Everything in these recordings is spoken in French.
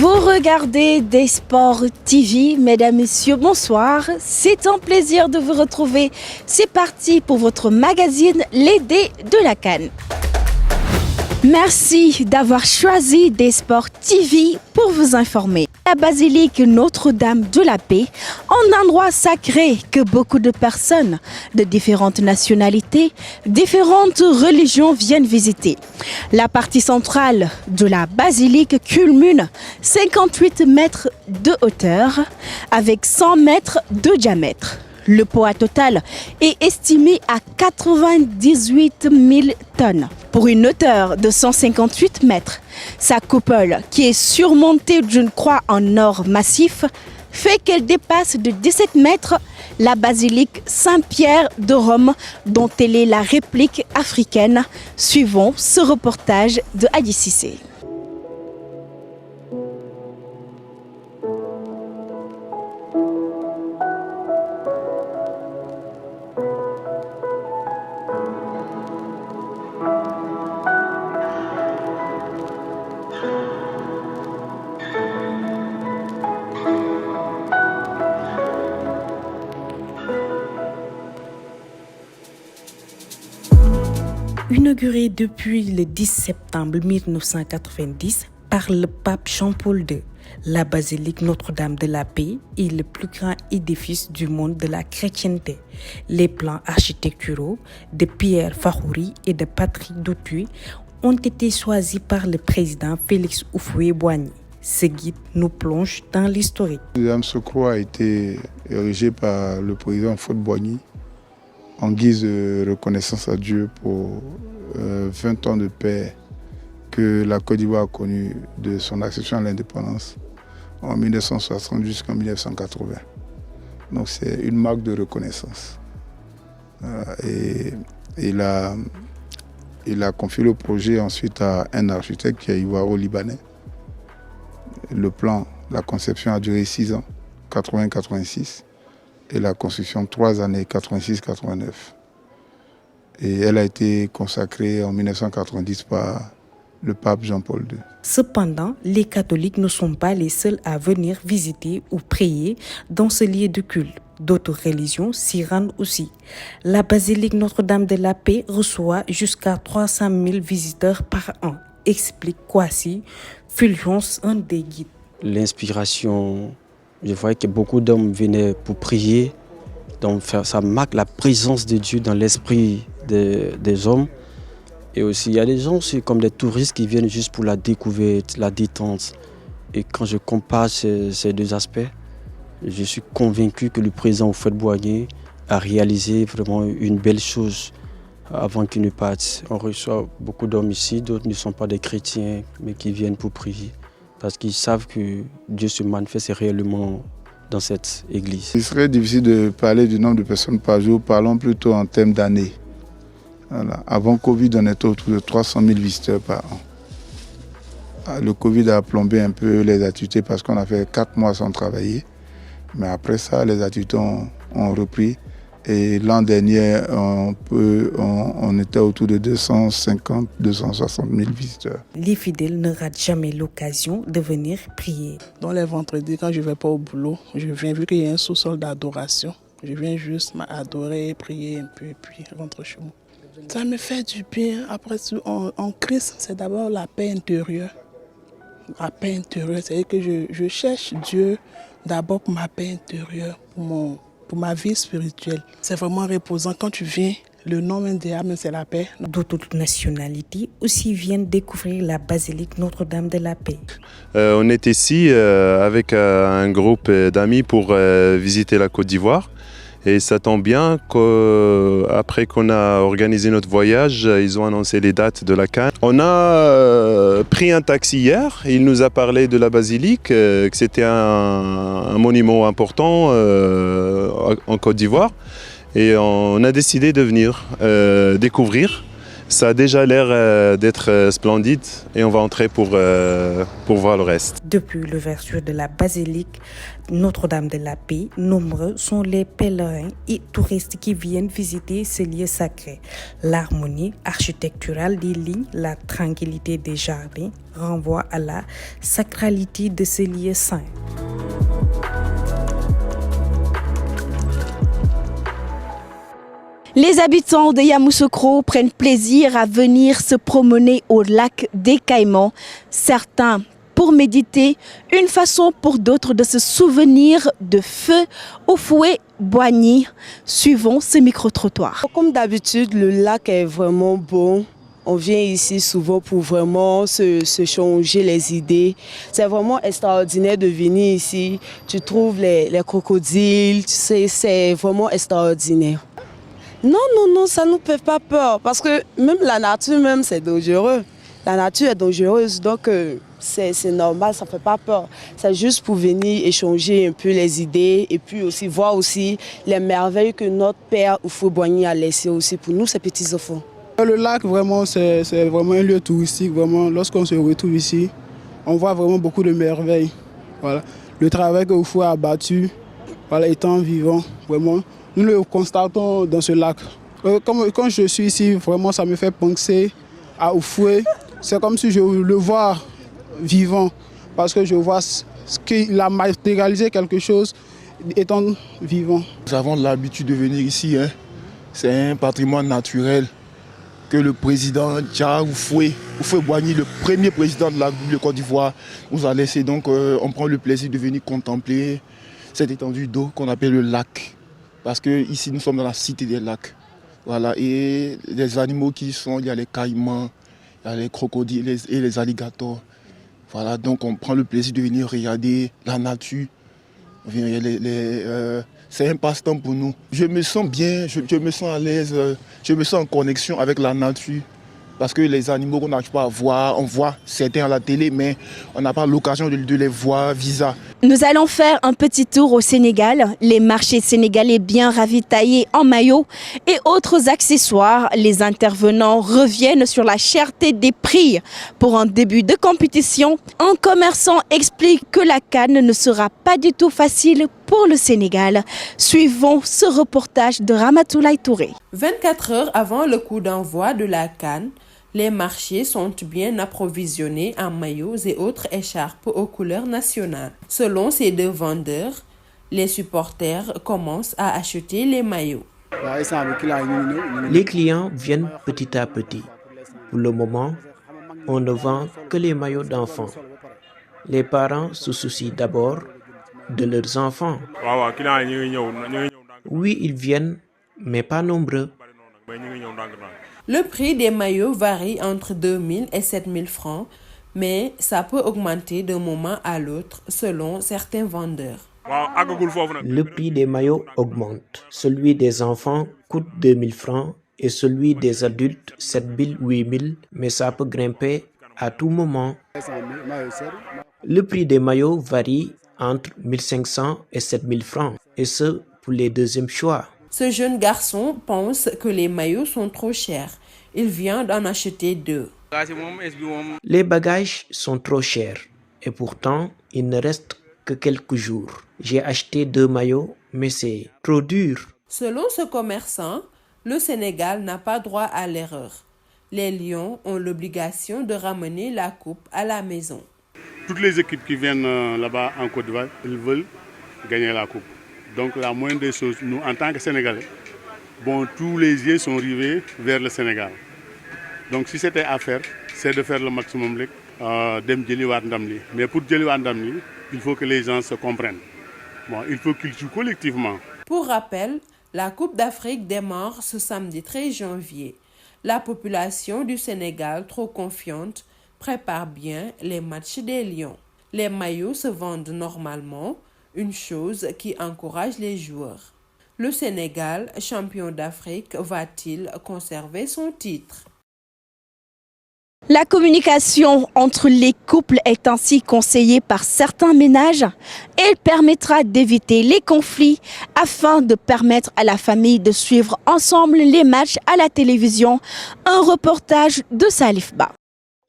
Vous regardez Des Sports TV, mesdames, messieurs, bonsoir. C'est un plaisir de vous retrouver. C'est parti pour votre magazine Les Dés de la CAN. Merci d'avoir choisi Des Sports TV pour vous informer. La basilique Notre-Dame de la Paix, un endroit sacré que beaucoup de personnes de différentes nationalités, différentes religions viennent visiter. La partie centrale de la basilique culmine 58 mètres de hauteur avec 100 mètres de diamètre. Le poids total est estimé à 98 000 tonnes. Pour une hauteur de 158 mètres, sa coupole, qui est surmontée d'une croix en or massif, fait qu'elle dépasse de 17 mètres la basilique Saint-Pierre de Rome, dont elle est la réplique africaine. Suivons ce reportage de Adi Cissé. Inaugurée depuis le 10 septembre 1990 par le pape Jean-Paul II, la basilique Notre-Dame de la Paix est le plus grand édifice du monde de la chrétienté. Les plans architecturaux de Pierre Fahouri et de Patrick Dautuy ont été choisis par le président Félix Houphouët-Boigny. Ce guide nous plonge dans l'historique. Ce croix a été érigé par le président Houphouët-Boigny en guise de reconnaissance à Dieu pour 20 ans de paix que la Côte d'Ivoire a connu de son accession à l'indépendance en 1960 jusqu'en 1980. Donc c'est une marque de reconnaissance. Et il a confié le projet ensuite à un architecte qui est ivoiro-libanais. Le plan, la conception a duré 6 ans, 80-86. Et la construction 3 années, 86-89. Et elle a été consacrée en 1990 par le pape Jean-Paul II. Cependant, les catholiques ne sont pas les seuls à venir visiter ou prier dans ce lieu de culte. D'autres religions s'y rendent aussi. La basilique Notre-Dame de la Paix reçoit jusqu'à 300 000 visiteurs par an, explique Kwasi Fulgence, un des guides. L'inspiration, je voyais que beaucoup d'hommes venaient pour prier. Donc ça marque la présence de Dieu dans l'esprit des hommes. Et aussi, il y a des gens aussi comme des touristes qui viennent juste pour la découverte, la détente. Et quand je compare ces deux aspects, je suis convaincu que le président Houphouët-Boigny a réalisé vraiment une belle chose avant qu'il ne parte. On reçoit beaucoup d'hommes ici, d'autres ne sont pas des chrétiens, mais qui viennent pour prier. Parce qu'ils savent que Dieu se manifeste réellement dans cette église. Il serait difficile de parler du nombre de personnes par jour, parlons plutôt en termes d'années. Voilà. Avant Covid, on était autour de 300 000 visiteurs par an. Le Covid a plombé un peu les activités parce qu'on a fait 4 mois sans travailler. Mais après ça, les activités ont repris. Et l'an dernier, on était autour de 250-260 000 visiteurs. Les fidèles ne ratent jamais l'occasion de venir prier. Dans les vendredis, quand je ne vais pas au boulot, je viens, vu qu'il y a un sous-sol d'adoration, je viens juste m'adorer, prier un peu et puis rentrer chez moi. Ça me fait du bien. Après tout, en Christ, c'est d'abord la paix intérieure. La paix intérieure, c'est-à-dire que je cherche Dieu d'abord pour ma paix intérieure, pour ma vie spirituelle. C'est vraiment reposant. Quand tu viens, le nom même des âmes, c'est la paix. D'autres nationalités aussi viennent découvrir la basilique Notre-Dame de la Paix. On est ici avec un groupe d'amis pour visiter la Côte d'Ivoire. Et ça tombe bien qu'après qu'on a organisé notre voyage, ils ont annoncé les dates de la CAN. On a pris un taxi hier, il nous a parlé de la basilique, que c'était un monument important en Côte d'Ivoire. Et on a décidé de venir découvrir Ça a déjà l'air d'être splendide et on va entrer pour voir le reste. Depuis l'ouverture de la basilique Notre-Dame de la Paix, nombreux sont les pèlerins et touristes qui viennent visiter ce lieu sacré. L'harmonie architecturale des lignes, la tranquillité des jardins renvoient à la sacralité de ce lieu saint. Les habitants de Yamoussoukro prennent plaisir à venir se promener au lac des Caïmans. Certains pour méditer, une façon pour d'autres de se souvenir de feu au fouet Boigny. Suivons ce micro-trottoir. Comme d'habitude, le lac est vraiment bon. On vient ici souvent pour vraiment se changer les idées. C'est vraiment extraordinaire de venir ici. Tu trouves les crocodiles, tu sais, c'est vraiment extraordinaire. Non, ça ne nous fait pas peur parce que même la nature, même, c'est dangereux. La nature est dangereuse, donc c'est normal, ça ne fait pas peur. C'est juste pour venir échanger un peu les idées et puis aussi voir aussi les merveilles que notre père Houphouët-Boigny a laissées aussi pour nous, ces petits-enfants. Le lac, vraiment, c'est vraiment un lieu touristique. Vraiment, lorsqu'on se retrouve ici, on voit vraiment beaucoup de merveilles. Voilà. Le travail que Houphouët a abattu, voilà, étant vivant, vraiment, nous le constatons dans ce lac. Quand je suis ici, vraiment, ça me fait penser à Houphouët. C'est comme si je le vois vivant, parce que je vois qu'il a matérialisé quelque chose étant vivant. Nous avons l'habitude de venir ici. C'est un patrimoine naturel que le président Dia Houphouët-Boigny, le premier président de la République de Côte d'Ivoire, nous a laissé. Donc on prend le plaisir de venir contempler cette étendue d'eau qu'on appelle le lac. Parce que ici nous sommes dans la cité des lacs. Voilà. Et les animaux qui y sont, il y a les caïmans, il y a les crocodiles et les alligators. Voilà, donc on prend le plaisir de venir regarder la nature. C'est un passe-temps pour nous. Je me sens bien, je me sens à l'aise, je me sens en connexion avec la nature. Parce que les animaux qu'on n'arrive pas à voir, on voit certains à la télé, mais on n'a pas l'occasion de les voir vis-à. Nous allons faire un petit tour au Sénégal. Les marchés sénégalais bien ravitaillés en maillots et autres accessoires. Les intervenants reviennent sur la cherté des prix. Pour un début de compétition, un commerçant explique que la CAN ne sera pas du tout facile pour le Sénégal. Suivons ce reportage de Ramatoulaye Touré. 24 heures avant le coup d'envoi de la CAN, les marchés sont bien approvisionnés en maillots et autres écharpes aux couleurs nationales. Selon ces deux vendeurs, les supporters commencent à acheter les maillots. Les clients viennent petit à petit. Pour le moment, on ne vend que les maillots d'enfants. Les parents se soucient d'abord de leurs enfants. Oui, ils viennent, mais pas nombreux. Le prix des maillots varie entre 2 000 et 7 000 francs, mais ça peut augmenter d'un moment à l'autre selon certains vendeurs. Le prix des maillots augmente. Celui des enfants coûte 2 000 francs et celui des adultes 7 000, 8 000, mais ça peut grimper à tout moment. Le prix des maillots varie entre 1 500 et 7 000 francs, et ce pour les deuxièmes choix. Ce jeune garçon pense que les maillots sont trop chers. Il vient d'en acheter 2. Les bagages sont trop chers et pourtant il ne reste que quelques jours. J'ai acheté 2 maillots, mais c'est trop dur. Selon ce commerçant, le Sénégal n'a pas droit à l'erreur. Les Lions ont l'obligation de ramener la coupe à la maison. Toutes les équipes qui viennent là-bas en Côte d'Ivoire, ils veulent gagner la coupe. Donc la moindre des choses, nous en tant que Sénégalais, tous les yeux sont rivés vers le Sénégal. Donc si c'était à faire, c'est de faire le maximum d'em jëliwaat ndam li. Mais pour jëliwaat ndam li, il faut que les gens se comprennent. Il faut qu'ils jouent collectivement. Pour rappel, la Coupe d'Afrique démarre ce samedi 13 janvier. La population du Sénégal, trop confiante, prépare bien les matchs des Lions. Les maillots se vendent normalement, une chose qui encourage les joueurs. Le Sénégal, champion d'Afrique, va-t-il conserver son titre? La communication entre les couples est ainsi conseillée par certains ménages. Elle permettra d'éviter les conflits afin de permettre à la famille de suivre ensemble les matchs à la télévision. Un reportage de Salif Ba.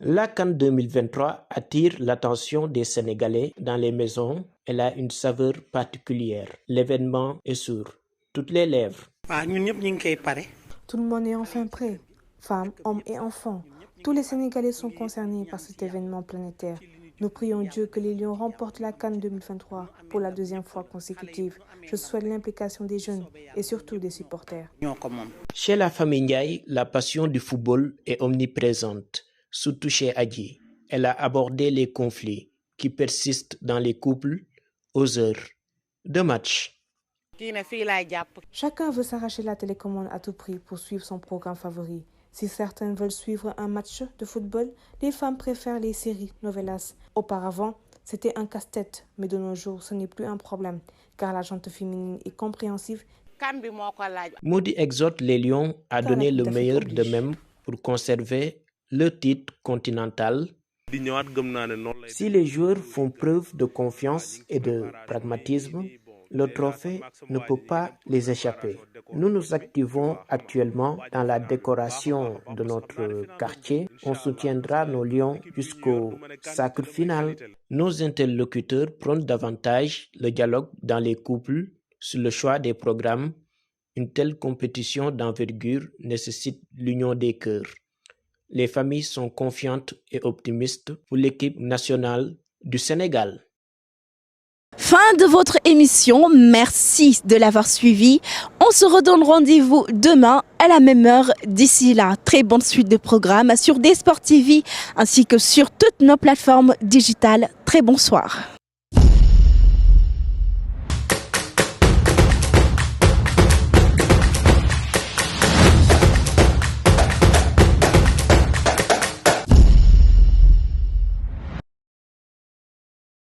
La CAN 2023 attire l'attention des Sénégalais dans les maisons. Elle a une saveur particulière. L'événement est sur toutes les lèvres. Tout le monde est enfin prêt, femmes, hommes et enfants. Tous les Sénégalais sont concernés par cet événement planétaire. Nous prions Dieu que les Lions remportent la CAN 2023 pour la deuxième fois consécutive. Je souhaite l'implication des jeunes et surtout des supporters. Chez la famille Ndiaye, la passion du football est omniprésente, surtout chez Adji. Elle a abordé les conflits qui persistent dans les couples aux heures de match. Chacun veut s'arracher la télécommande à tout prix pour suivre son programme favori. Si certains veulent suivre un match de football, les femmes préfèrent les séries novelas. Auparavant, c'était un casse-tête, mais de nos jours, ce n'est plus un problème, car la gente féminine est compréhensive. Modi exhorte les Lions à donner le meilleur d'eux-mêmes pour conserver le titre continental. Si les joueurs font preuve de confiance et de pragmatisme, le trophée ne peut pas les échapper. Nous nous activons actuellement dans la décoration de notre quartier. On soutiendra nos Lions jusqu'au sacre final. Nos interlocuteurs prônent davantage le dialogue dans les couples sur le choix des programmes. Une telle compétition d'envergure nécessite l'union des cœurs. Les familles sont confiantes et optimistes pour l'équipe nationale du Sénégal. Fin de votre émission, merci de l'avoir suivi. On se redonne rendez-vous demain à la même heure. D'ici là, très bonne suite de programmes sur Desport TV ainsi que sur toutes nos plateformes digitales. Très bonsoir.